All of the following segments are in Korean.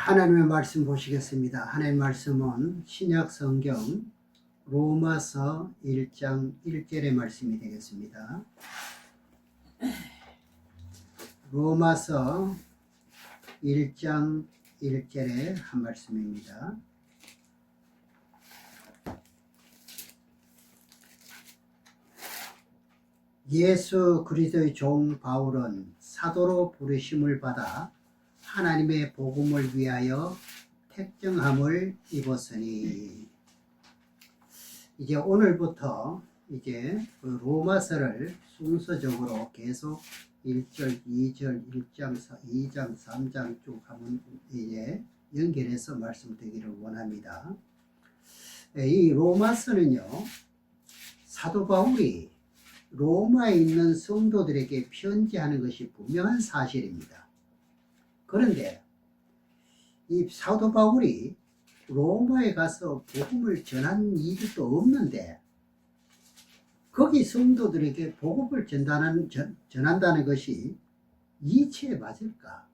하나님의 말씀 보시겠습니다. 하나님의 말씀은 신약 성경 로마서 1장 1절의 말씀이 되겠습니다. 로마서 1장 1절의 한 말씀입니다. 예수 그리스도의 종 바울은 사도로 부르심을 받아 하나님의 복음을 위하여 택정함을 입었으니, 이제 오늘부터 이제 그 로마서를 순서적으로 계속 1절, 2절, 1장, 2장, 3장 쭉 한번 이제 연결해서 말씀드리기를 원합니다. 이 로마서는요, 사도 바울이 로마에 있는 성도들에게 편지하는 것이 분명한 사실입니다. 그런데 이 사도 바울이 로마에 가서 복음을 전한 일도 없는데 거기 성도들에게 복음을 전한다는 것이 이치에 맞을까?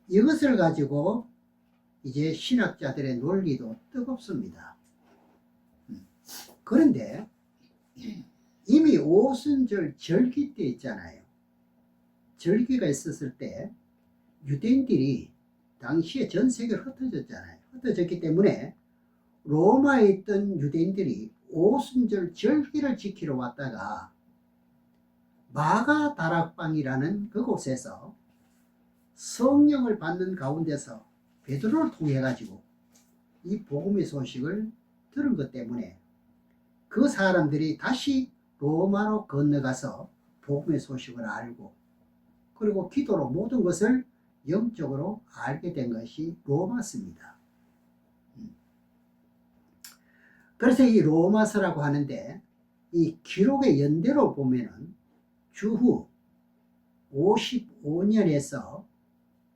이것을 가지고 이제 신학자들의 논리도 뜨겁습니다. 그런데 이미 오순절 절기 때 있잖아요. 절기가 있었을 때 유대인들이 당시에 전 세계로 흩어졌잖아요. 흩어졌기 때문에 로마에 있던 유대인들이 오순절 절기를 지키러 왔다가 마가 다락방이라는 그곳에서 성령을 받는 가운데서 베드로를 통해 가지고 이 복음의 소식을 들은 것 때문에 그 사람들이 다시 로마로 건너가서 복음의 소식을 알고, 그리고 기도로 모든 것을 영적으로 알게 된 것이 로마서입니다. 그래서 이 로마서라고 하는데, 이 기록의 연대로 보면은 주후 55년에서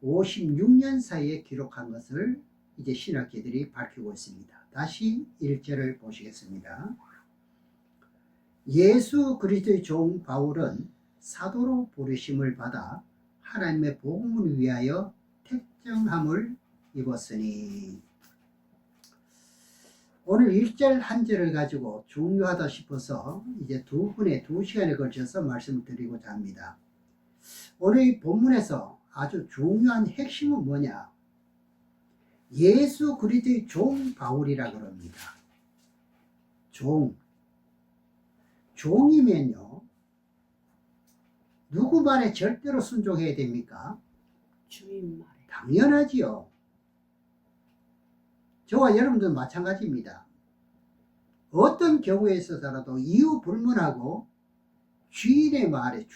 56년 사이에 기록한 것을 이제 신학자들이 밝히고 있습니다. 다시 1절을 보시겠습니다. 예수 그리스도의 종 바울은 사도로 부르심을 받아 하나님의 복음을 위하여 택정함을 입었으니, 오늘 1절 한 절을 가지고 중요하다 싶어서 이제 두 시간에 걸쳐서 말씀을 드리고자 합니다. 오늘 이 본문에서 아주 중요한 핵심은 뭐냐? 예수 그리스도의 종 바울이라 그럽니다. 종이면요, 누구 말에 절대로 순종해야 됩니까? 주인 말에. 당연하지요. 저와 여러분들은 마찬가지입니다. 어떤 경우에 있어서라도 이유 불문하고 주인의 말에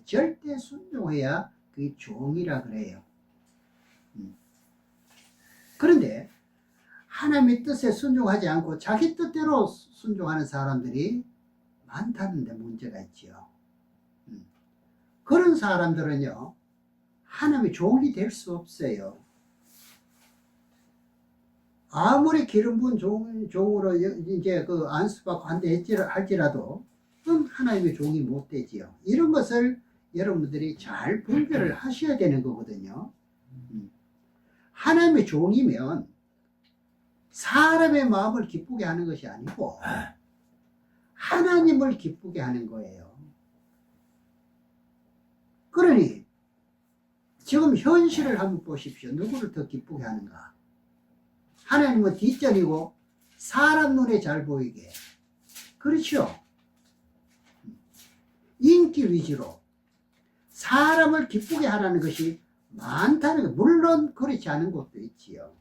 절대 순종해야 그게 종이라 그래요. 그런데 하나님의 뜻에 순종하지 않고 자기 뜻대로 순종하는 사람들이 많다는데 문제가 있지요. 그런 사람들은요, 하나님의 종이 될 수 없어요. 아무리 기름 부은 종으로 이제 그 안수받고 한다 할지라도 하나님의 종이 못 되지요. 이런 것을 여러분들이 잘 분별을 하셔야 되는 거거든요. 하나님의 종이면 사람의 마음을 기쁘게 하는 것이 아니고 하나님을 기쁘게 하는 거예요. 그러니 지금 현실을 한번 보십시오. 누구를 더 기쁘게 하는가? 하나님은 뒷전이고 사람 눈에 잘 보이게, 그렇죠? 인기 위주로 사람을 기쁘게 하라는 것이 많다는 거. 물론 그렇지 않은 것도 있지요.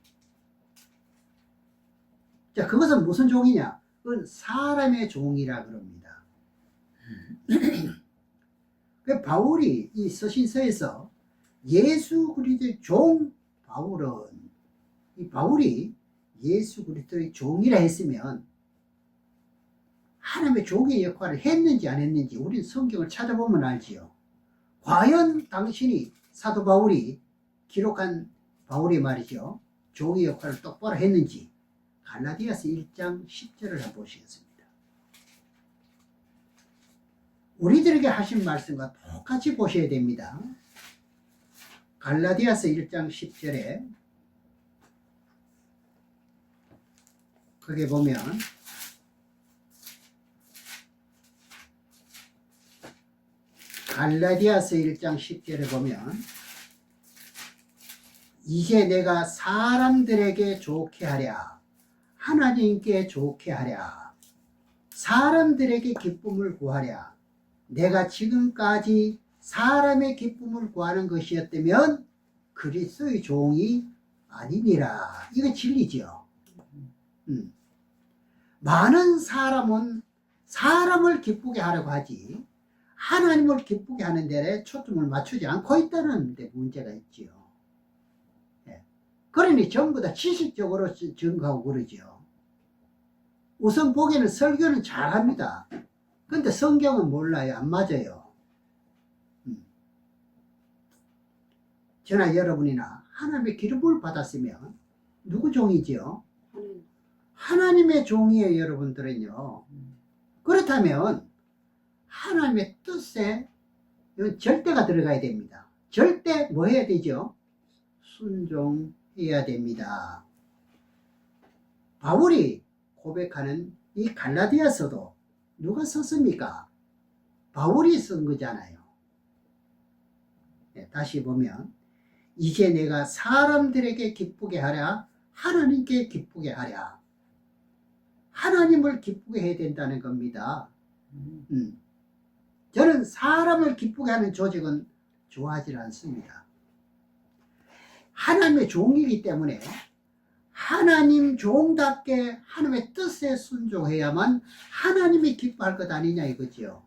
자, 그것은 무슨 종이냐? 그건 사람의 종이라 그럽니다. 그 바울이 이 서신서에서 예수 그리스도의 종 바울이 예수 그리스도의 종이라 했으면 하나님의 종의 역할을 했는지 안 했는지 우리는 성경을 찾아보면 알지요. 과연 당신이 사도 바울이 기록한 바울이 말이죠, 종의 역할을 똑바로 했는지 갈라디아서 1장 10절을 한번 보시겠습니다. 우리들에게 하신 말씀과 똑같이 보셔야 됩니다. 갈라디아서 1장 10절에 거기 보면 갈라디아서 1장 10절에 보면 이제 내가 사람들에게 좋게 하랴 하나님께 좋게 하랴 사람들에게 기쁨을 구하랴 내가 지금까지 사람의 기쁨을 구하는 것이었다면 그리스도의 종이 아니니라. 이거 진리죠. 많은 사람은 사람을 기쁘게 하려고 하지 하나님을 기쁘게 하는 데에 초점을 맞추지 않고 있다는 데 문제가 있지요. 그러니 전부 다 지식적으로 증거하고 그러죠. 우선 보기에는 설교는 잘합니다. 근데 성경은 몰라요. 안 맞아요. 저나 여러분이나 하나님의 기름을 받았으면 누구 종이지요? 하나님의 종이에요. 여러분들은요. 그렇다면 하나님의 뜻에 절대가 들어가야 됩니다. 절대 뭐 해야 되죠? 순종해야 됩니다. 바울이 고백하는 이 갈라디아서도 누가 썼습니까? 바울이 쓴 거잖아요. 다시 보면 이제 내가 사람들에게 기쁘게 하랴 하나님께 기쁘게 하랴 하나님을 기쁘게 해야 된다는 겁니다. 저는 사람을 기쁘게 하는 조직은 좋아하지 않습니다. 하나님의 종이기 때문에 하나님 종답게 하나님의 뜻에 순종해야만 하나님이 기뻐할 것 아니냐 이거죠.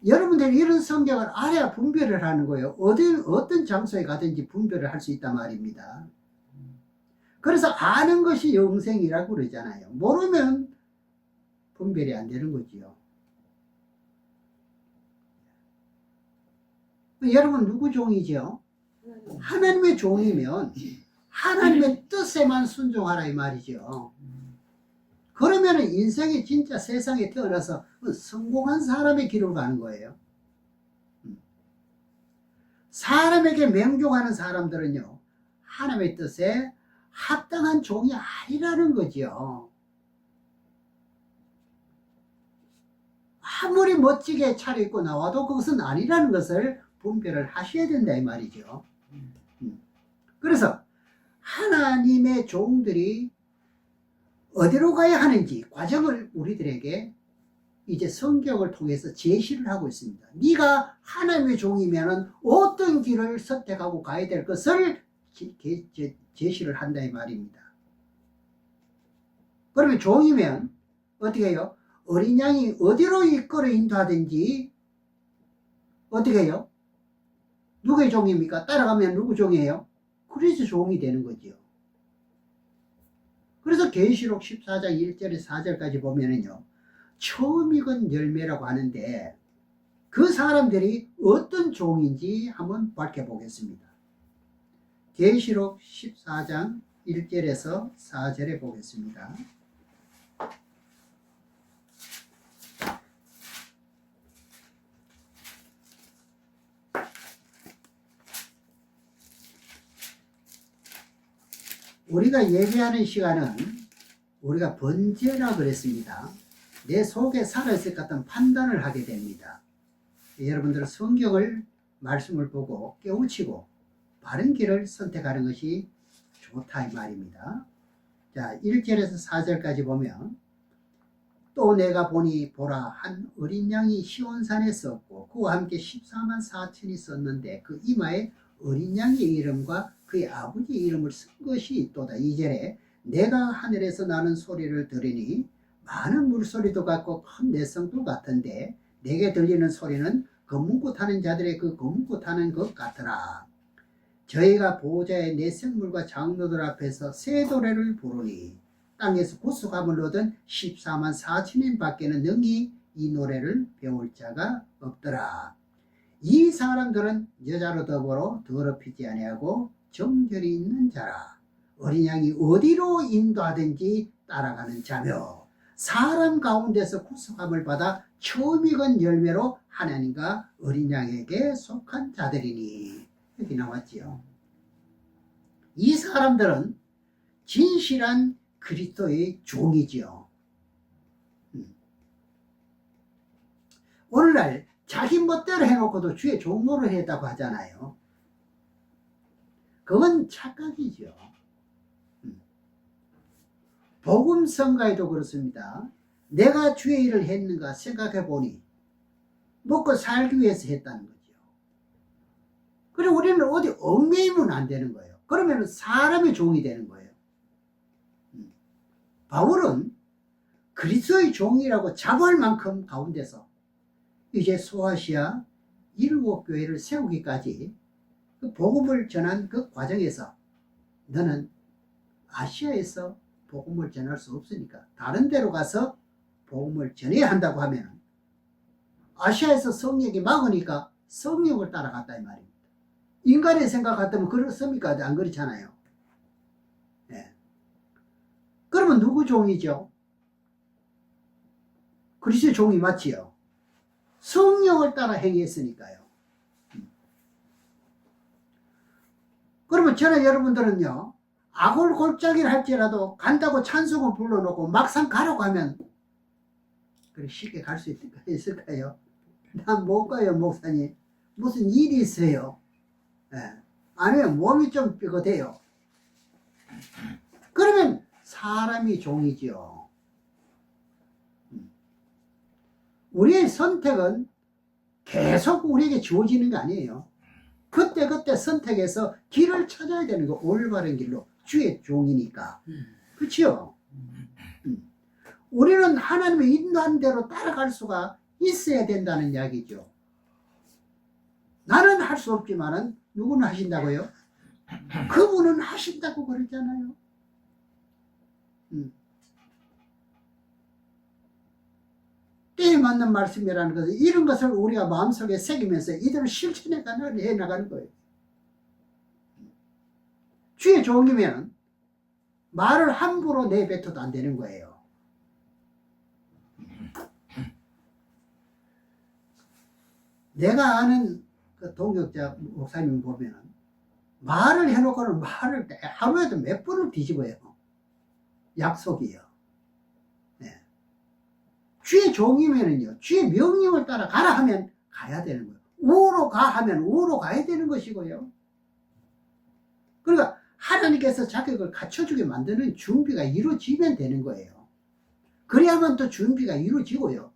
여러분들이 이런 성경을 알아야 분별을 하는 거예요. 어떤 장소에 가든지 분별을 할 수 있단 말입니다. 그래서 아는 것이 영생이라고 그러잖아요. 모르면 분별이 안 되는 거지요. 여러분 누구 종이죠? 하나님의 종이면 하나님의 뜻에만 순종하라 이 말이죠. 그러면 인생이 진짜 세상에 태어나서 성공한 사람의 길을 가는 거예요. 사람에게 명종하는 사람들은요 하나님의 뜻에 합당한 종이 아니라는 거죠. 아무리 멋지게 차려입고 나와도 그것은 아니라는 것을 분별을 하셔야 된다 이 말이죠. 그래서 하나님의 종들이 어디로 가야 하는지 과정을 우리들에게 이제 성경을 통해서 제시를 하고 있습니다. 네가 하나님의 종이면 어떤 길을 선택하고 가야 될 것을 제시를 한다 이 말입니다. 그러면 종이면 어떻게 해요? 어린 양이 어디로 이끌어 인도하든지 어떻게 해요? 누구의 종입니까? 따라가면 누구 종이에요? 그래서 종이 되는 거죠. 그래서 계시록 14장 1절에 4절까지 보면은요 처음 익은 열매라고 하는데 그 사람들이 어떤 종인지 한번 밝혀보겠습니다. 계시록 14장 1절에서 4절에 보겠습니다. 우리가 예배하는 시간은 우리가 번제라 그랬습니다. 내 속에 살아있을 것 같은 판단을 하게 됩니다. 여러분들은 성경을 말씀을 보고 깨우치고 바른 길을 선택하는 것이 좋다 이 말입니다. 자, 1절에서 4절까지 보면 또 내가 보니 보라 한 어린 양이 시온산에 섰고 그와 함께 14만 4천이 섰는데 그 이마에 어린 양의 이름과 그의 아버지의 이름을 쓴 것이 있도다. 2절에 내가 하늘에서 나는 소리를 들으니 많은 물소리도 같고 큰 내성도 같은데 내게 들리는 소리는 검문고 타는 자들의 그 검문고 타는 것 같더라. 저희가 보호자의 내생물과 장로들 앞에서 새 노래를 부르니 땅에서 구속함을 얻은 14만 4천인 밖에는 능히 이 노래를 배울 자가 없더라. 이 사람들은 여자로 더불어 더럽히지 아니하고 정결이 있는 자라. 어린 양이 어디로 인도하든지 따라가는 자며 사람 가운데서 구속함을 받아 처음 익은 열매로 하나님과 어린 양에게 속한 자들이니. 여기 나왔지요. 이 사람들은 진실한 그리스도의 종이지요. 오늘날 자기 멋대로 해놓고도 주의 종로를 했다고 하잖아요. 그건 착각이죠. 복음성가에도 그렇습니다. 내가 주의 일을 했는가 생각해 보니 먹고 살기 위해서 했다는 거죠. 그리고 우리는 어디 얽매이면 안 되는 거예요. 그러면 사람의 종이 되는 거예요. 바울은 그리스도의 종이라고 자부할 만큼 가운데서 이제 소아시아 7교회를 세우기까지 그 복음을 전한 그 과정에서 너는 아시아에서 복음을 전할 수 없으니까 다른 데로 가서 복음을 전해야 한다고 하면 아시아에서 성령이 막으니까 성령을 따라갔다 이 말입니다. 인간의 생각 같으면 그렇습니까? 안 그렇잖아요. 네. 그러면 누구 종이죠? 그리스도의 종이 맞지요? 성령을 따라 행했으니까요. 그러면 저는 여러분들은요, 아골골짜기를 할지라도 간다고 찬송을 불러놓고 막상 가라고 하면 그래 쉽게 갈 수 있을까요? 난 못 가요, 목사님. 무슨 일이 있어요. 예. 아니면 몸이 좀 삐끗해요. 그러면 사람이 종이죠. 우리의 선택은 계속 우리에게 주어지는 게 아니에요. 그때그때 선택해서 길을 찾아야 되는 거, 올바른 길로. 주의 종이니까. 그렇죠? 우리는 하나님의 인도한 대로 따라갈 수가 있어야 된다는 이야기죠. 나는 할 수 없지만은 누구는 하신다고요? 그분은 하신다고 그러잖아요. 때에 맞는 말씀이라는 것은 이런 것을 우리가 마음속에 새기면서 이들을 실천해 나가는 거예요. 주의 종이면 말을 함부로 내뱉어도 안 되는 거예요. 내가 아는 그 동역자 목사님 보면 말을 해놓고는 말을 하루에도 몇 번을 뒤집어요. 약속이요. 네. 주의 종이면은요, 주의 명령을 따라 가라 하면 가야 되는 거예요. 우로 가 하면 우로 가야 되는 것이고요. 그러니까 하나님께서 자격을 갖춰주게 만드는 준비가 이루어지면 되는 거예요. 그래야만 또 준비가 이루어지고요.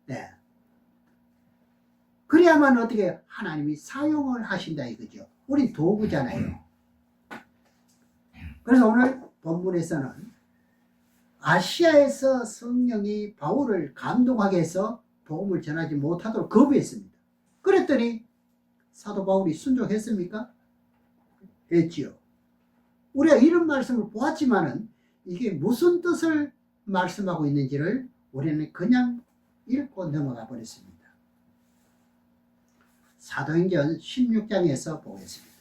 네. 그래야만 어떻게 하나님이 사용을 하신다 이거죠. 우린 도구잖아요. 그래서 오늘 본문에서는 아시아에서 성령이 바울을 감동하게 해서 복음을 전하지 못하도록 거부했습니다. 그랬더니 사도 바울이 순종했습니까? 했지요. 우리가 이런 말씀을 보았지만은 이게 무슨 뜻을 말씀하고 있는지를 우리는 그냥 읽고 넘어가 버렸습니다. 사도행전 16장에서 보겠습니다.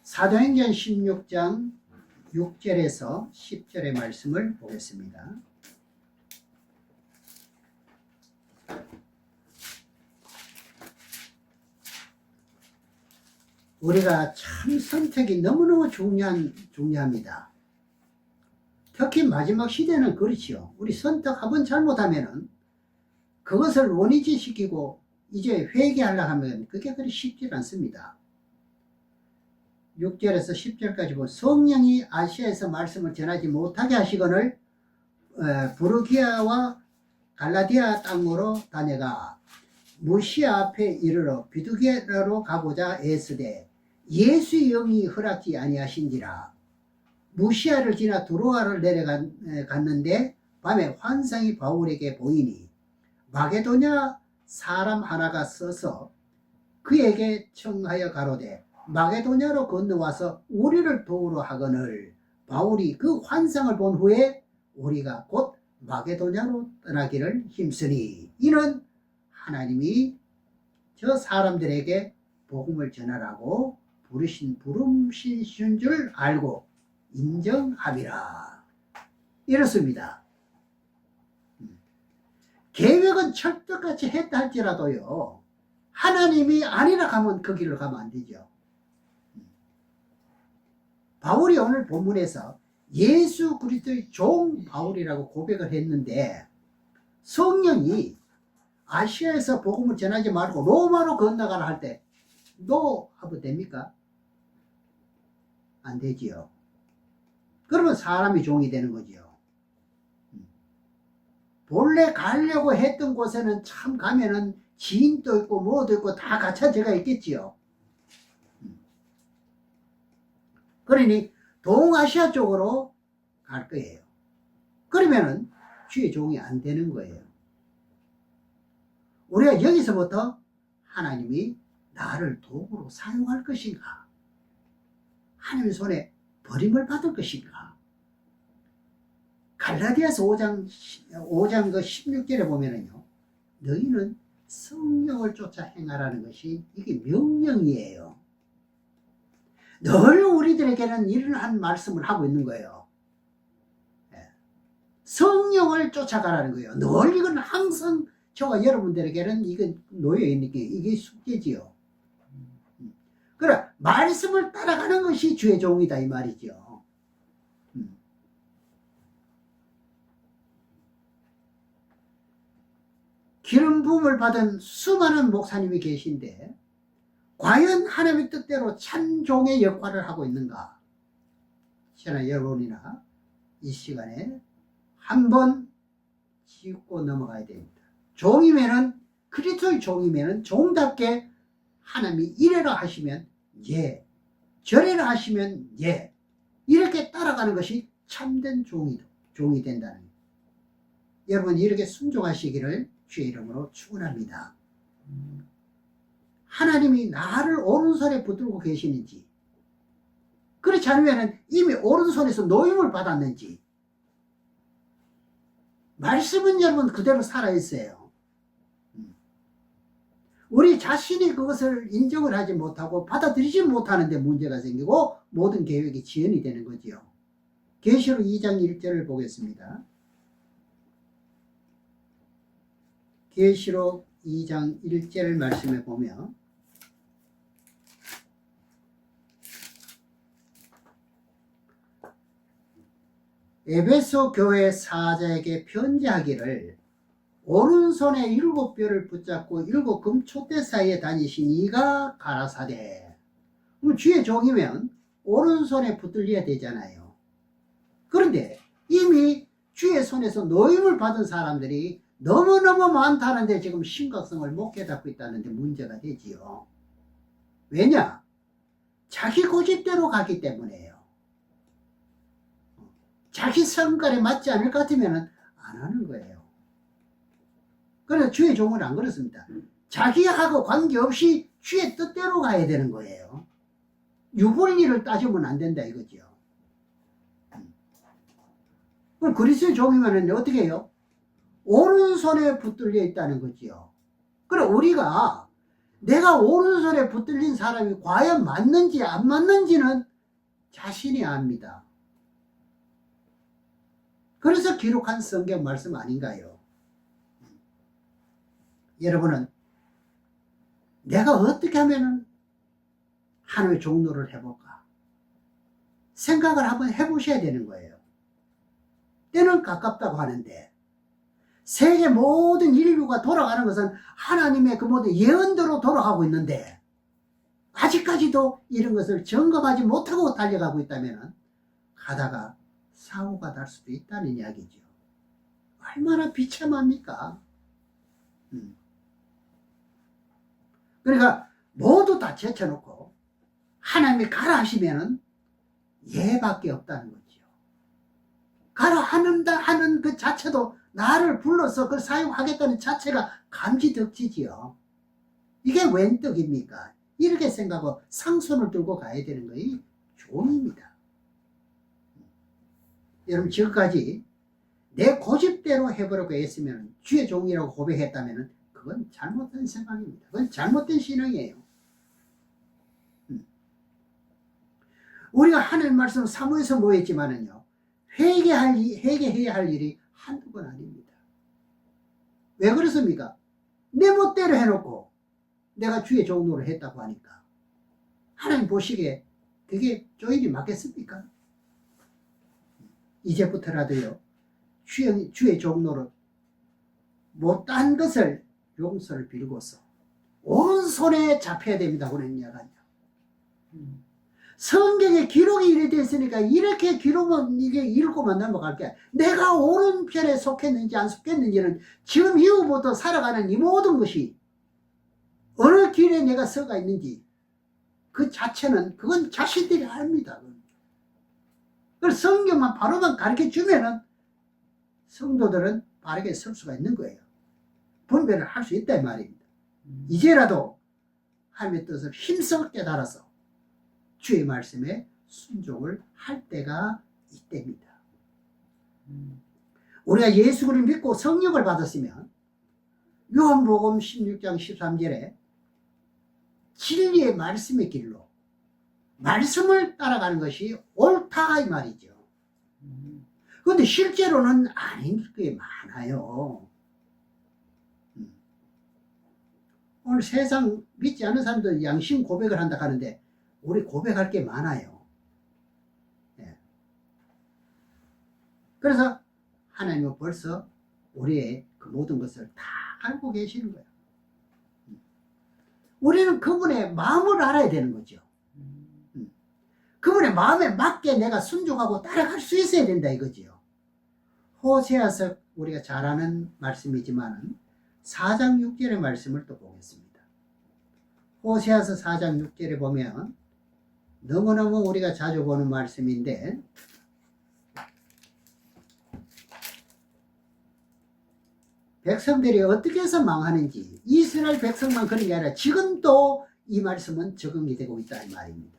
사도행전 16장 6절에서 10절의 말씀을 보겠습니다. 우리가 참 선택이 너무너무 중요합니다. 특히 마지막 시대는 그렇지요. 우리 선택 한번 잘못하면은 그것을 원위치시키고 이제 회개하려고 하면 그게 그리 쉽지 않습니다. 6절에서 10절까지 보면 성령이 아시아에서 말씀을 전하지 못하게 하시거늘 부르기아와 갈라디아 땅으로 다녀가 무시아 앞에 이르러 비두게라로 가고자 애쓰되 예수의 영이 허락지 아니하신지라. 무시아를 지나 두로아를 내려갔는데 밤에 환상이 바울에게 보이니 마게도냐 사람 하나가 서서 그에게 청하여 가로되 마게도냐로 건너와서 우리를 도우러 하거늘 바울이 그 환상을 본 후에 우리가 곧 마게도냐로 떠나기를 힘쓰니 이는 하나님이 저 사람들에게 복음을 전하라고 부르신 줄 알고 인정함이라. 이렇습니다. 계획은 철떡같이 했다 할지라도요, 하나님이 아니라 하면 그 길로 가면 안 되죠. 바울이 오늘 본문에서 예수 그리스도의 종 바울이라고 고백을 했는데, 성령이 아시아에서 복음을 전하지 말고 로마로 건너가라 할 때 너 하면 됩니까? 안 되지요. 그러면 사람이 종이 되는 거지요. 본래 가려고 했던 곳에는 참 가면은 지인도 있고 뭐도 있고 다 갖춰져가 있겠지요. 그러니 동아시아 쪽으로 갈 거예요. 그러면은 주의 종이 안 되는 거예요. 우리가 여기서부터 하나님이 나를 도구로 사용할 것인가? 하나님의 손에 버림을 받을 것인가? 갈라디아서 5장 그 16절에 보면은요, 너희는 성령을 쫓아 행하라는 것이 이게 명령이에요. 늘 우리들에게는 이러한 말씀을 하고 있는 거예요. 성령을 쫓아가라는 거예요. 늘 이건 항상 저와 여러분들에게는 이건 놓여 있는 게 이게 숙제지요. 그래, 말씀을 따라가는 것이 주의 종이다 이 말이죠. 기름 부음을 받은 수많은 목사님이 계신데 과연 하나님의 뜻대로 참 종의 역할을 하고 있는가? 저는 여러분이나 이 시간에 한번 짚고 넘어가야 됩니다. 종이면은, 그리스도의 종이면은 종답게 하나님이 이래라 하시면 예, 저래라 하시면 예, 이렇게 따라가는 것이 참된 종이 된다는 거예요. 여러분 이렇게 순종하시기를 주의 이름으로 축원합니다. 하나님이 나를 오른손에 붙들고 계시는지, 그렇지 않으면 이미 오른손에서 노임을 받았는지, 말씀은 여러분 그대로 살아있어요. 우리 자신이 그것을 인정을 하지 못하고 받아들이지 못하는데 문제가 생기고 모든 계획이 지연이 되는 거지요. 계시록 2장 1절을 보겠습니다. 계시록 2장 1절 말씀에 보면 에베소 교회 사자에게 편지하기를 오른손에 7뼈를 붙잡고 7 금촛대 사이에 다니신 이가 가라사대. 그럼 주의 종이면 오른손에 붙들려야 되잖아요. 그런데 이미 주의 손에서 노임을 받은 사람들이 너무너무 많다는데 지금 심각성을 못 깨닫고 있다는데 문제가 되지요. 왜냐? 자기 고집대로 가기 때문에요. 자기 성깔에 맞지 않을 것 같으면 안 하는 거예요. 그래서 주의 종은 안 그렇습니다. 자기하고 관계없이 주의 뜻대로 가야 되는 거예요. 유불리를 따지면 안 된다 이거죠. 그럼 그리스도의 종이면 어떻게 해요? 오른손에 붙들려 있다는 거지요. 그럼 우리가 내가 오른손에 붙들린 사람이 과연 맞는지 안 맞는지는 자신이 압니다. 그래서 기록한 성경 말씀 아닌가요? 여러분은 내가 어떻게 하면 하나님의 종로를 해볼까? 생각을 한번 해보셔야 되는 거예요. 때는 가깝다고 하는데 세계 모든 인류가 돌아가는 것은 하나님의 그 모든 예언대로 돌아가고 있는데 아직까지도 이런 것을 점검하지 못하고 달려가고 있다면 가다가 사고가 날 수도 있다는 이야기죠. 얼마나 비참합니까? 그러니까 모두 다 제쳐놓고 하나님이 가라 하시면은 예밖에 없다는 거죠. 가라 하는 그 자체도 나를 불러서 그걸 사용하겠다는 자체가 감지덕지지요. 이게 웬 떡입니까? 이렇게 생각하고 상손을 들고 가야 되는 것이 종입니다. 여러분 지금까지 내 고집대로 해보려고 했으면 주의 종이라고 고백했다면 그건 잘못된 생각입니다. 그건 잘못된 신앙이에요. 우리가 하나님 말씀 사모해서 모였지만은요, 회개해야 할 일이 한두 번 아닙니다. 왜 그렇습니까? 내 멋대로 해놓고 내가 주의 종로를 했다고 하니까 하나님 보시기에 그게 조일이 맞겠습니까? 이제부터라도요, 주의 종로를 못한 것을 용서를 빌고서 오른손에 잡혀야 됩니다. 그런 이야기하냐. 성경에 기록이 이래 됐으니까 이렇게 기록은 이게 읽고만 넘어갈게. 내가 오른편에 속했는지 안 속했는지는 지금 이후부터 살아가는 이 모든 것이 어느 길에 내가 서가 있는지 그 자체는 그건 자신들이 압니다. 그래서 성경만 바로만 가르쳐 주면은 성도들은 바르게 설 수가 있는 거예요. 분별을 할 수 있다 이 말입니다. 이제라도 하나님의 뜻을 힘써 깨달아서 주의 말씀에 순종을 할 때가 이때입니다. 우리가 예수 그리스도를 믿고 성령을 받았으면 요한복음 16장 13절에 진리의 말씀의 길로 말씀을 따라가는 것이 옳다 이 말이죠. 그런데 실제로는 아닌 게 많아요. 오늘 세상 믿지 않은 사람들 양심 고백을 한다 하는데 우리 고백할 게 많아요. 네. 그래서 하나님은 벌써 우리의 그 모든 것을 다 알고 계시는 거예요. 우리는 그분의 마음을 알아야 되는 거죠. 그분의 마음에 맞게 내가 순종하고 따라갈 수 있어야 된다 이거지요. 호세아서 우리가 잘 아는 말씀이지만 4장 6절의 말씀을 또 보겠습니다. 호세아서 4장 6절에 보면 너무너무 우리가 자주 보는 말씀인데 백성들이 어떻게 해서 망하는지 이스라엘 백성만 그런 게 아니라 지금도 이 말씀은 적용이 되고 있다 이 말입니다.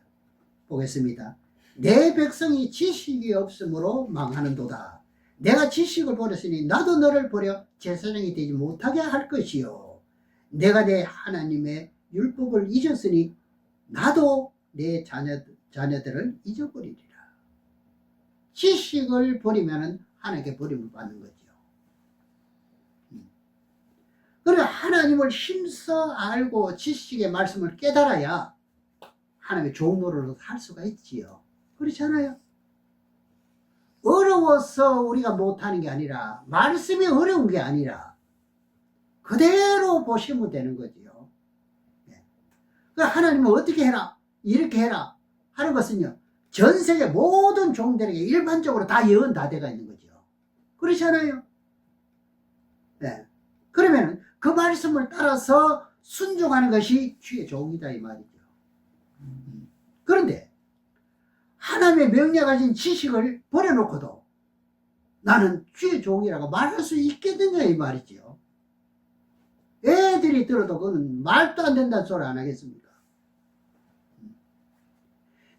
보겠습니다. 내 백성이 지식이 없으므로 망하는도다. 내가 지식을 버렸으니 나도 너를 버려 제사장이 되지 못하게 할 것이요. 내가 내 하나님의 율법을 잊었으니 나도 내 자녀들을 잊어버리리라. 지식을 버리면 하나님께 버림을 받는 거죠. 그래 하나님을 힘써 알고 지식의 말씀을 깨달아야 하나님의 종로로 살 수가 있지요. 그렇잖아요. 어려워서 우리가 못하는 게 아니라 말씀이 어려운 게 아니라 그대로 보시면 되는 거지요. 네. 하나님은 어떻게 해라 이렇게 해라 하는 것은요 전 세계 모든 종들에게 일반적으로 다 예언 다 돼가 있는 거죠. 그렇잖아요. 네. 그러면 그 말씀을 따라서 순종하는 것이 주의 종이다 이 말이죠. 그런데 하나님의 명령 가진 지식을 버려놓고도 나는 주의 종이라고 말할 수 있겠느냐 이 말이죠. 애들이 들어도 그건 말도 안 된다는 소리 안 하겠습니까?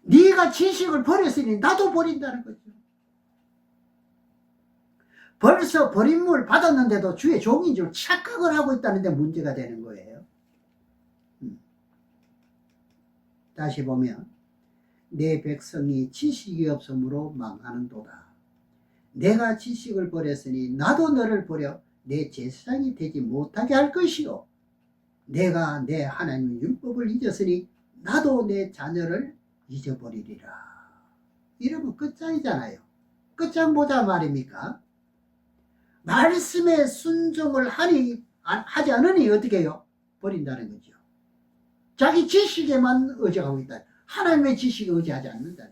네가 지식을 버렸으니 나도 버린다는 거죠. 벌써 버림을 받았는데도 주의 종인 줄 착각을 하고 있다는 데 문제가 되는 거예요. 다시 보면 내 백성이 지식이 없으므로 망하는도다. 내가 지식을 버렸으니 나도 너를 버려 내 제사장이 되지 못하게 할 것이요. 내가 내 하나님의 율법을 잊었으니 나도 내 자녀를 잊어버리리라. 이러면 끝장이잖아요. 끝장 보자 말입니까? 말씀에 순종을 하지 않으니 어떻게 해요? 버린다는 거죠. 자기 지식에만 의지하고 있다. 하나님의 지식에 의지하지 않는다.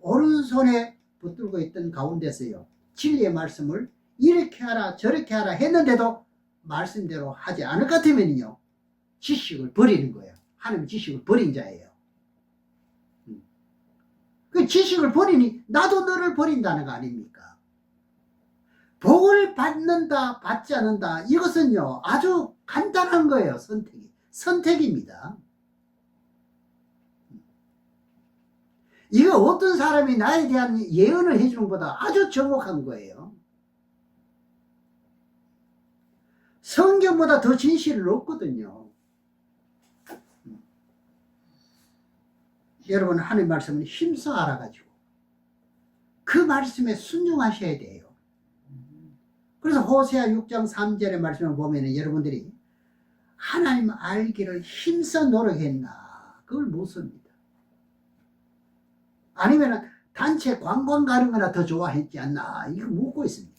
오른손에 붙들고 있던 가운데서요 진리의 말씀을 이렇게 하라 저렇게 하라 했는데도 말씀대로 하지 않을 것 같으면요 지식을 버리는 거예요. 하나님의 지식을 버린 자예요. 그 지식을 버리니 나도 너를 버린다는 거 아닙니까? 복을 받는다 받지 않는다 이것은요 아주 간단한 거예요. 선택입니다. 이거 어떤 사람이 나에 대한 예언을 해주는 것보다 아주 정확한 거예요. 성경보다 더 진실은 없거든요. 여러분 하나님 말씀은 힘써 알아가지고 그 말씀에 순종하셔야 돼요. 그래서 호세아 6장 3절의 말씀을 보면 여러분들이 하나님 알기를 힘써 노력했나 그걸 묻습니다. 아니면 단체 관광 가는 거나 더 좋아했지 않나 이거 묻고 있습니다.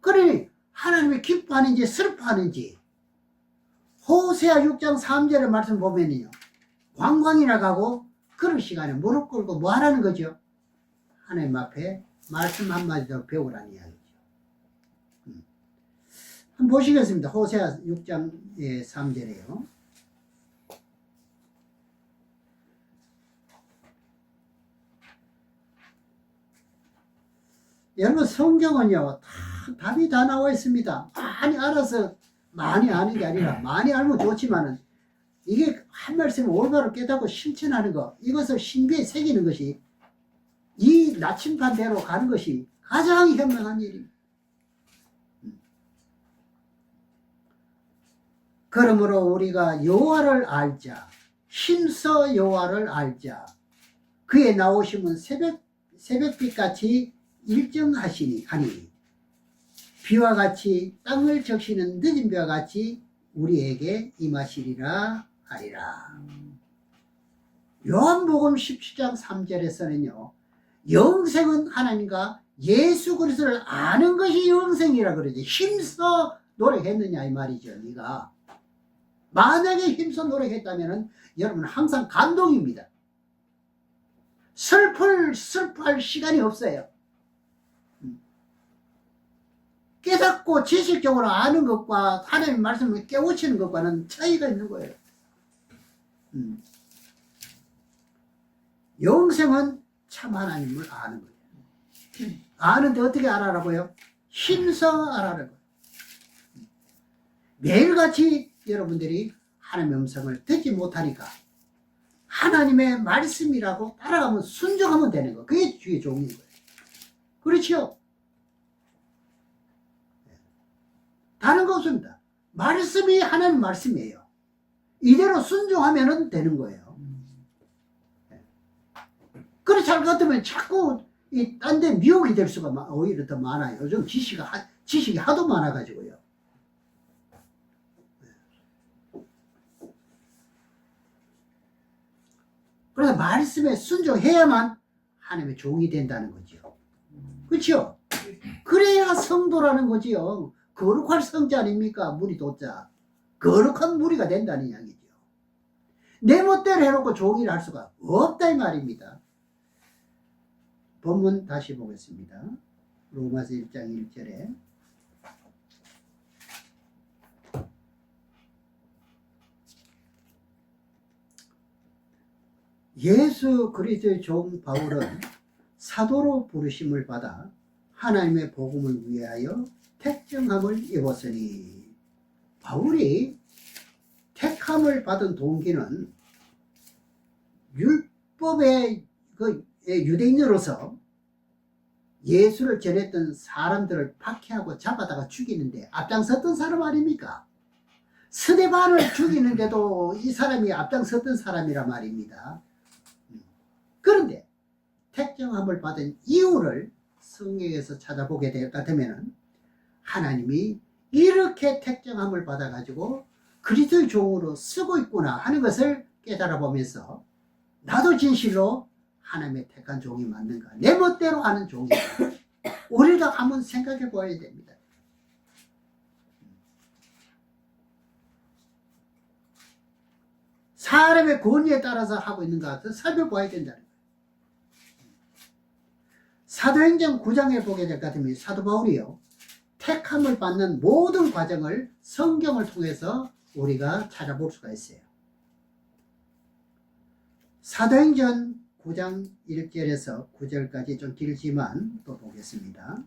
그러니 하나님이 기뻐하는지 슬퍼하는지 호세아 6장 3절의 말씀 보면요 관광이나 가고 그런 시간에 무릎 꿇고 뭐 하라는 거죠? 하나님 앞에 말씀 한마디 더 배우라는 이야기죠. 한번 보시겠습니다. 호세아 6장 3절에요. 여러분 성경은요 답이 다 나와 있습니다. 많이 알아서 많이 아는 게 아니라 많이 알면 좋지만은 이게 한 말씀을 올바로 깨닫고 실천하는 것 이것을 신비에 새기는 것이 이 나침반대로 가는 것이 가장 현명한 일입니다. 그러므로 우리가 여호와를 알자 힘써 여호와를 알자 그의 나오심은 새벽빛같이 일정하시니 하니 비와 같이 땅을 적시는 늦은 비와 같이 우리에게 임하시리라 하리라. 요한복음 17장 3절에서는요 영생은 하나님과 예수 그리스도를 아는 것이 영생이라 그러지 힘써 노력했느냐 이 말이죠. 네가 만약에 힘써 노력했다면 여러분 항상 감동입니다. 슬퍼할 시간이 없어요. 깨닫고 지식적으로 아는 것과 하나님의 말씀을 깨우치는 것과는 차이가 있는 거예요. 영생은 참 하나님을 아는 거예요. 아는데 어떻게 알아라고요? 힘써 알아라고요. 매일같이 여러분들이 하나님의 음성을 듣지 못하니까 하나님의 말씀이라고 따라가면 순종하면 되는 거. 그게 주의 종인 거예요. 그렇죠? 다른 거 없습니다. 말씀이 하나님 말씀이에요. 이대로 순종하면 되는 거예요. 그렇지 않을 것 같으면 자꾸 딴 데 미혹이 될 수가 오히려 더 많아요. 요즘 지식이 하도 많아가지고요. 그래서 말씀에 순종해야만 하나님의 종이 된다는 거죠. 그렇죠? 그래야 성도라는 거지요. 거룩할 성자 아닙니까? 무리 도자. 거룩한 무리가 된다는 이야기죠. 내 멋대로 해놓고 종이를 할 수가 없다 이 말입니다. 본문 다시 보겠습니다. 로마서 1장 1절에 예수 그리스도의 종 바울은 사도로 부르심을 받아 하나님의 복음을 위하여 택정함을 입었으니 바울이 택함을 받은 동기는 율법의 유대인으로서 예수를 전했던 사람들을 박해하고 잡아다가 죽이는데 앞장섰던 사람 아닙니까? 스데반을 죽이는데도 이 사람이 앞장섰던 사람이라 말입니다. 그런데 택정함을 받은 이유를 성경에서 찾아보게 될 것 같으면 하나님이 이렇게 택정함을 받아가지고 그리스도의 종으로 쓰고 있구나 하는 것을 깨달아 보면서 나도 진실로 하나님의 택한 종이 맞는가 내 멋대로 하는 종인가 우리가 한번 생각해 보아야 됩니다. 사람의 권위에 따라서 하고 있는가 살펴봐야 된다는 거예요. 사도행전 9장에 보게 될 것 같으면 사도 바울이요 택함을 받는 모든 과정을 성경을 통해서 우리가 찾아볼 수가 있어요. 사도행전 9장 1절에서 9절까지 좀 길지만 또 보겠습니다.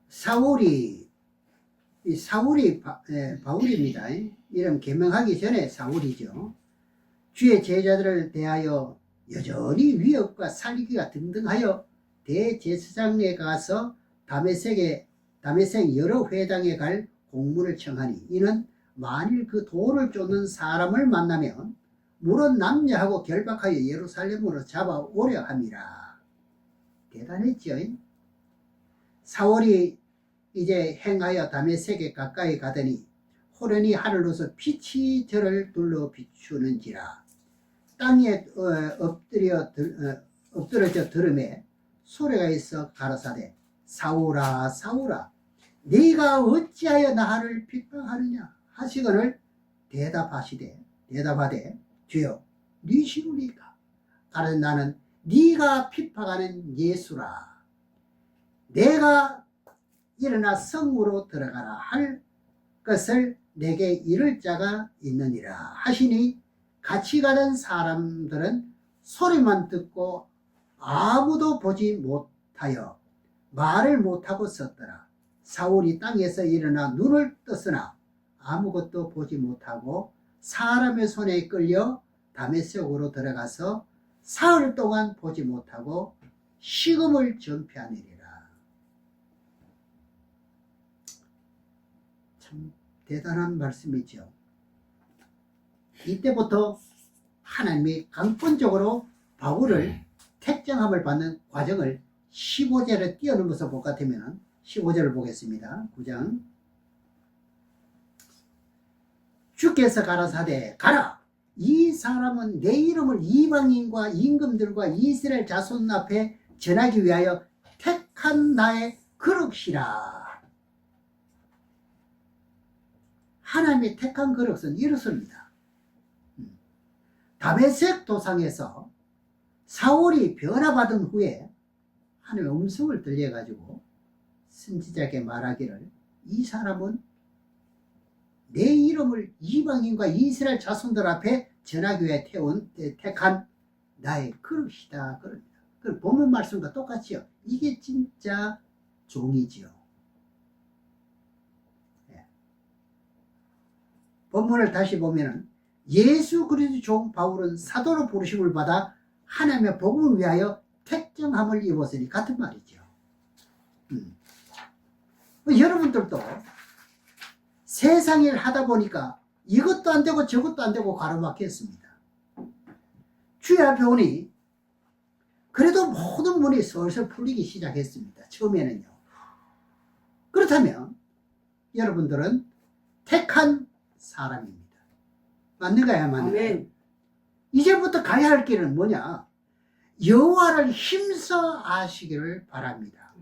사울이 바울입니다. 이름 개명하기 전에 사울이죠. 주의 제자들을 대하여 여전히 위협과 살기가 등등하여 대제사장에 가서 다메섹 여러 회당에 갈 공문을 청하니 이는 만일 그 돌을 쫓는 사람을 만나면 물은 남녀하고 결박하여 예루살렘으로 잡아오려 함이라. 대단했죠. 사울이 이제 행하여 다메섹에 가까이 가더니 호련히 하늘로서 빛이 저를 둘러 비추는지라. 땅에 엎드려져 들음에 소리가 있어 가라사대 사울아 사울아 네가 어찌하여 나를 핍박하느냐 하시거늘 대답하되 주여 니시루니까 가라사대 나는 네가 핍박하는 예수라. 내가 일어나 성으로 들어가라 할 것을 내게 이를 자가 있느니라 하시니 같이 가던 사람들은 소리만 듣고 아무도 보지 못하여 말을 못하고 섰더라. 사울이 땅에서 일어나 눈을 떴으나 아무것도 보지 못하고 사람의 손에 끌려 다메섹으로 들어가서 사흘 동안 보지 못하고 식음을 전폐하니라. 참 대단한 말씀이죠. 이때부터 하나님이 강권적으로 바울을 택정함을 받는 과정을 15절에 뛰어넘어서 볼 것 같으면 15절을 보겠습니다. 9장 주께서 가라사대 가라 이 사람은 내 이름을 이방인과 임금들과 이스라엘 자손 앞에 전하기 위하여 택한 나의 그릇이라. 하나님이 택한 그릇은 이렇습니다. 다메섹 도상에서 사울이 변화받은 후에 하나님의 음성을 들려가지고 선지자에게 말하기를 이 사람은 내 이름을 이방인과 이스라엘 자손들 앞에 전하기 위해 택한 나의 그릇이다. 그럽니다. 그 본문 말씀과 똑같이요. 이게 진짜 종이지요. 네. 본문을 다시 보면은 예수 그리스도 종 바울은 사도로 부르심을 받아 하나님의 복음을 위하여 택정함을 입었으니 같은 말이죠. 여러분들도 세상 일 하다 보니까 이것도 안 되고 저것도 안 되고 가로막혔습니다. 주의 앞에 오니 그래도 모든 문이 슬슬 풀리기 시작했습니다. 처음에는요. 그렇다면 여러분들은 택한 사람입니다. 맞는가요? 맞는가요? 이제부터 가야 할 길은 뭐냐? 여호와를 힘써 아시기를 바랍니다.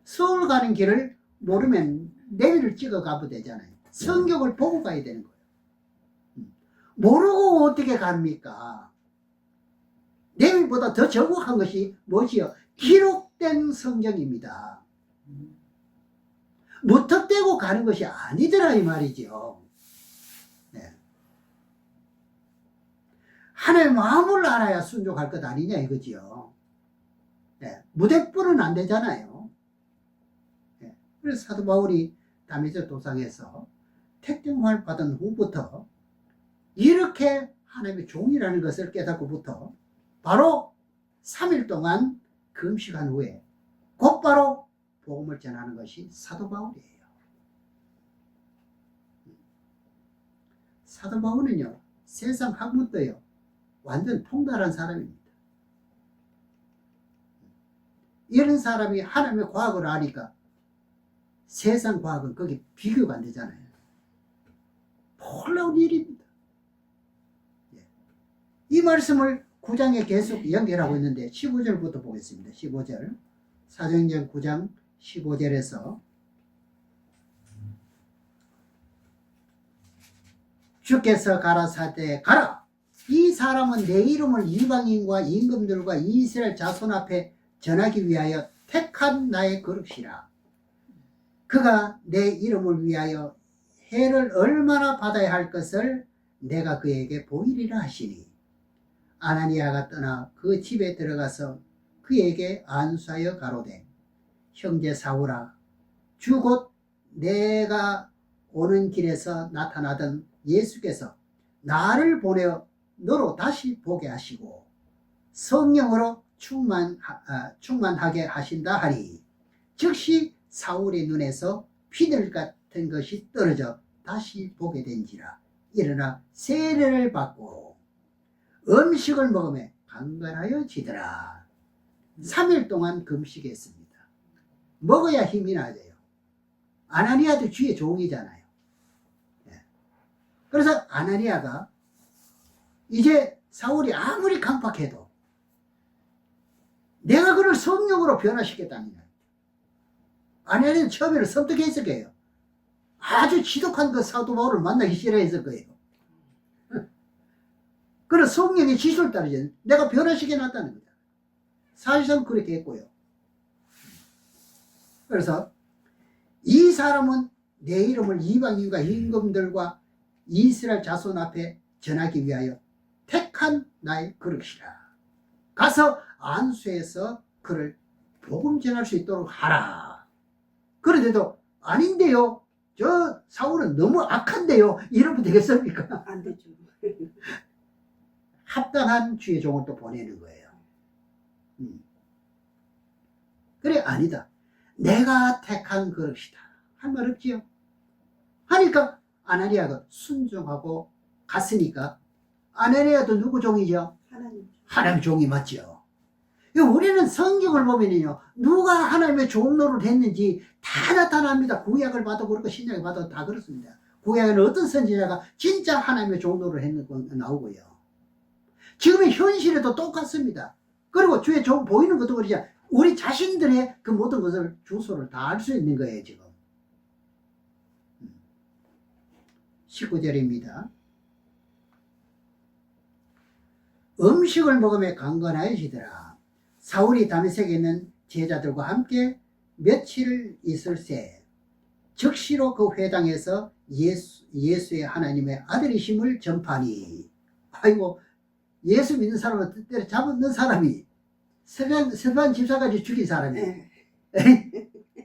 서울 가는 길을 모르면 내비를 찍어 가면 되잖아요. 성경을 보고 가야 되는 거예요. 모르고 어떻게 갑니까? 내비보다 더 정확한 것이 무엇이요? 기록된 성경입니다. 무턱대고 가는 것이 아니더라 이 말이죠. 네. 하나님의 마음을 알아야 순종할 것 아니냐 이거지요. 네. 무대뿔은 안 되잖아요. 네. 그래서 사도 바울이 다메섹 도상에서 택정을 받은 후부터 이렇게 하나님의 종이라는 것을 깨닫고부터 바로 3일 동안 금식한 후에 곧바로 복음을 전하는 것이 사도 바울이에요. 사도 바울은요, 세상 학문도요, 완전 통달한 사람입니다. 이런 사람이 하나님의 과학을 아니까 세상 과학은 거기 비교가 안 되잖아요. 놀라운 일입니다. 이 말씀을 9장에 계속 연결하고 있는데 15절부터 보겠습니다. 15절 사도행전 9장 15절에서 주께서 가라사대 가라 이 사람은 내 이름을 이방인과 임금들과 이스라엘 자손 앞에 전하기 위하여 택한 나의 그릇이라. 그가 내 이름을 위하여 해를 얼마나 받아야 할 것을 내가 그에게 보이리라 하시니 아나니아가 떠나 그 집에 들어가서 그에게 안수하여 가로되 형제 사울아 주 곧 내가 오는 길에서 나타나던 예수께서 나를 보내어 너로 다시 보게 하시고 성령으로 충만하게 하신다 하니 즉시 사울의 눈에서 피들 같은 같은 것이 떨어져 다시 보게 된지라. 일어나 세례를 받고 음식을 먹으며 강건하여 지더라. 3일 동안 금식했습니다. 먹어야 힘이 나져요. 아나니아도 주의 종이잖아요. 그래서 아나니아가 이제 사울이 아무리 강팍해도 내가 그를 성령으로 변화시켰다는 거예요. 아나니아는 처음에는 섬뜩했을 거예요. 아주 지독한 그 사도 바울을 만나기 싫어했을 거예요. 그래서 성령의 지시를 따르지 내가 변화시켜놨다는 거죠. 사실상 그렇게 했고요. 그래서 이 사람은 내 이름을 이방인과 임금들과 이스라엘 자손 앞에 전하기 위하여 택한 나의 그릇이라. 가서 안수해서 그를 복음 전할 수 있도록 하라. 그런데도 아닌데요. 저 사울은 너무 악한데요. 이러면 되겠습니까? 안 되죠. 합당한 주의 종을 또 보내는 거예요. 그래, 아니다. 내가 택한 그릇이다. 할 말 없지요? 하니까 아나니아가 순종하고 갔으니까 아나니아도 누구 종이죠? 하나님. 하나님 종이 맞죠. 우리는 성경을 보면요, 누가 하나님의 종로를 했는지 다 나타납니다. 구약을 봐도 그렇고 신약을 봐도 다 그렇습니다. 구약에는 어떤 선지자가 진짜 하나님의 종로를 했는 거 나오고요. 지금의 현실에도 똑같습니다. 그리고 주의 종 보이는 것도 그러죠. 우리 자신들의 그 모든 것을 주소를 다 알 수 있는 거예요, 지금. 19절입니다. 음식을 먹으며 강건하여지더라. 사울이 다메섹에 있는 제자들과 함께 며칠 있을새 즉시로 그 회당에서 예수의 하나님의 아들이심을 전파하니. 아이고, 예수 믿는 사람을 뜻대로 잡는 사람이 스데반 집사까지 죽인 사람이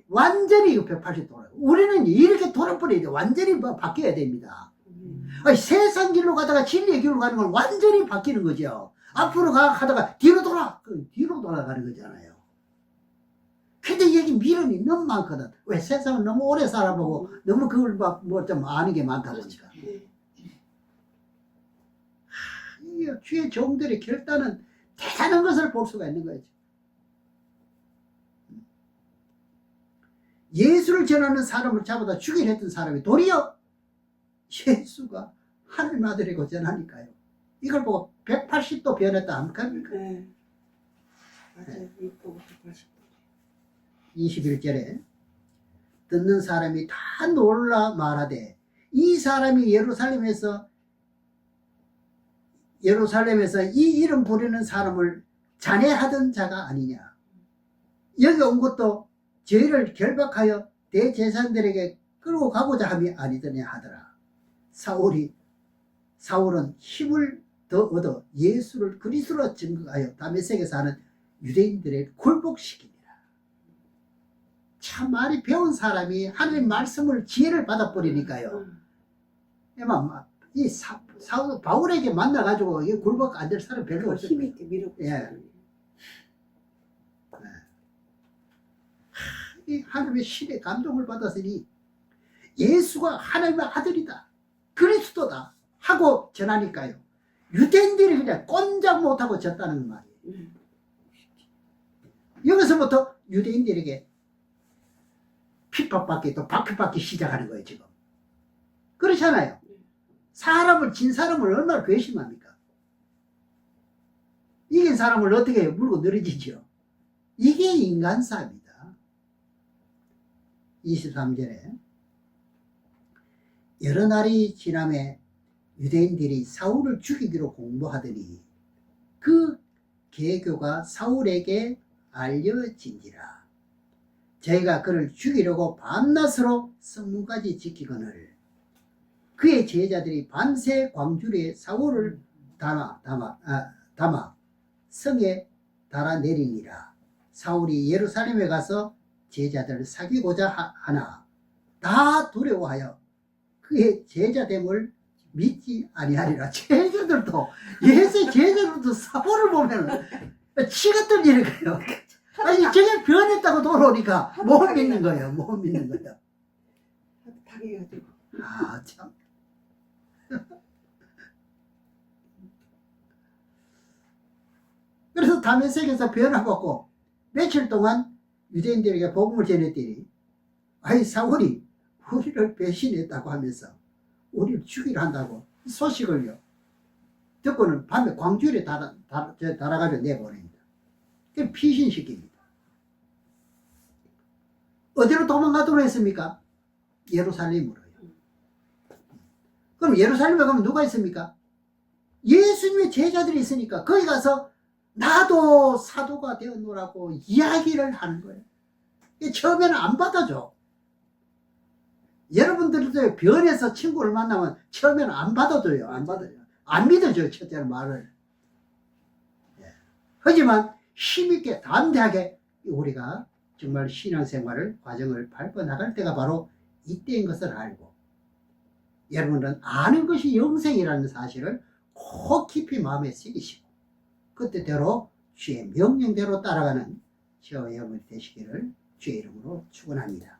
완전히 180도 돌아요. 우리는 이렇게 돌아버려야 돼. 완전히 바뀌어야 됩니다. 아니, 세상 길로 가다가 진리의 길로 가는 건 완전히 바뀌는 거죠. 앞으로 가다가 뒤로 돌아가는 거잖아요. 근데 여기 미련이 너무 많거든. 왜? 세상을 너무 오래 살아보고 너무 그걸 뭐 좀 아는 게 많다 보니까. 주의 종들의 결단은 대단한 것을 볼 수가 있는 거죠. 예수를 전하는 사람을 잡아다 죽이려 했던 사람이 도리어 예수가 하나님 아들이고 전하니까요. 이걸 보고 180도 변했다 합니까? 네. 맞아요. 21절에 듣는 사람이 다 놀라 말하되 이 사람이 예루살렘에서 이 이름 부르는 사람을 잔해하던 자가 아니냐. 여기 온 것도 저희를 결박하여 대제사장들에게 끌고 가고자 함이 아니더냐 하더라. 사울은 힘을 더 얻어 예수를 그리스도로 증거하여 다메섹에 사는 유대인들을 굴복시키니라. 참 많이 배운 사람이 하나님 말씀을 지혜를 받아버리니까요. 이 사울 바울에게 만나가지고 이게 굴복 안 될 사람 별로 없어요. 힘있게 밀어붙이고. 예. 이 하나님의 신의 감동을 받았으니 예수가 하나님의 아들이다, 그리스도다 하고 전하니까요. 유대인들이 그냥 꼼짝 못하고 졌다는 말이에요. 여기서부터 유대인들에게 핍박받기 또 박핍받기 시작하는 거예요, 지금. 그렇잖아요. 사람을, 진 사람을 얼마나 괘씸합니까? 이긴 사람을 어떻게 물고 늘어지죠? 이게 인간사입니다. 23절에 여러 날이 지남에 유대인들이 사울을 죽이기로 공모하더니 그 계교가 사울에게 알려진지라. 저희가 그를 죽이려고 밤낮으로 성문까지 지키거늘 그의 제자들이 밤새 광주리에 사울을 담아 성에 달아내리니라. 사울이 예루살렘에 가서 제자들을 사귀고자 하나 다 두려워하여 그의 제자됨을 믿지 아니하리라. 제자들도, 예수의 제자들도 사울을 보면 치가 떨리는 거예요. 아니, 저게 변했다고 돌아오니까 못 믿는 거예요. 못 믿는 거예요. 당해가지고. 아, 참. 그래서 다메섹에서 변화받고 며칠 동안 유대인들에게 복음을 전했더니 아이 사울이 우리를 배신했다고 하면서 우리를 죽이려 한다고 소식을요 듣고는 밤에 광주리에 달아가지고 내보냅니다. 그걸 피신시킵니다. 어디로 도망가도록 했습니까? 예루살렘으로요. 그럼 예루살렘에 가면 누가 있습니까? 예수님의 제자들이 있으니까 거기 가서 나도 사도가 되었노라고 이야기를 하는 거예요. 처음에는 안 받아줘. 여러분들도 변해서 친구를 만나면 처음에는 안 받아줘요. 안 받아요. 안 믿어줘요. 첫째는 말을. 예. 하지만 힘있게 담대하게 우리가 정말 신앙생활을 과정을 밟아 나갈 때가 바로 이때인 것을 알고 여러분은 아는 것이 영생이라는 사실을 꼭 깊이 마음에 새기시고 그때대로 주의 명령대로 따라가는 저와 여러분이 되시기를 주의 이름으로 축원합니다.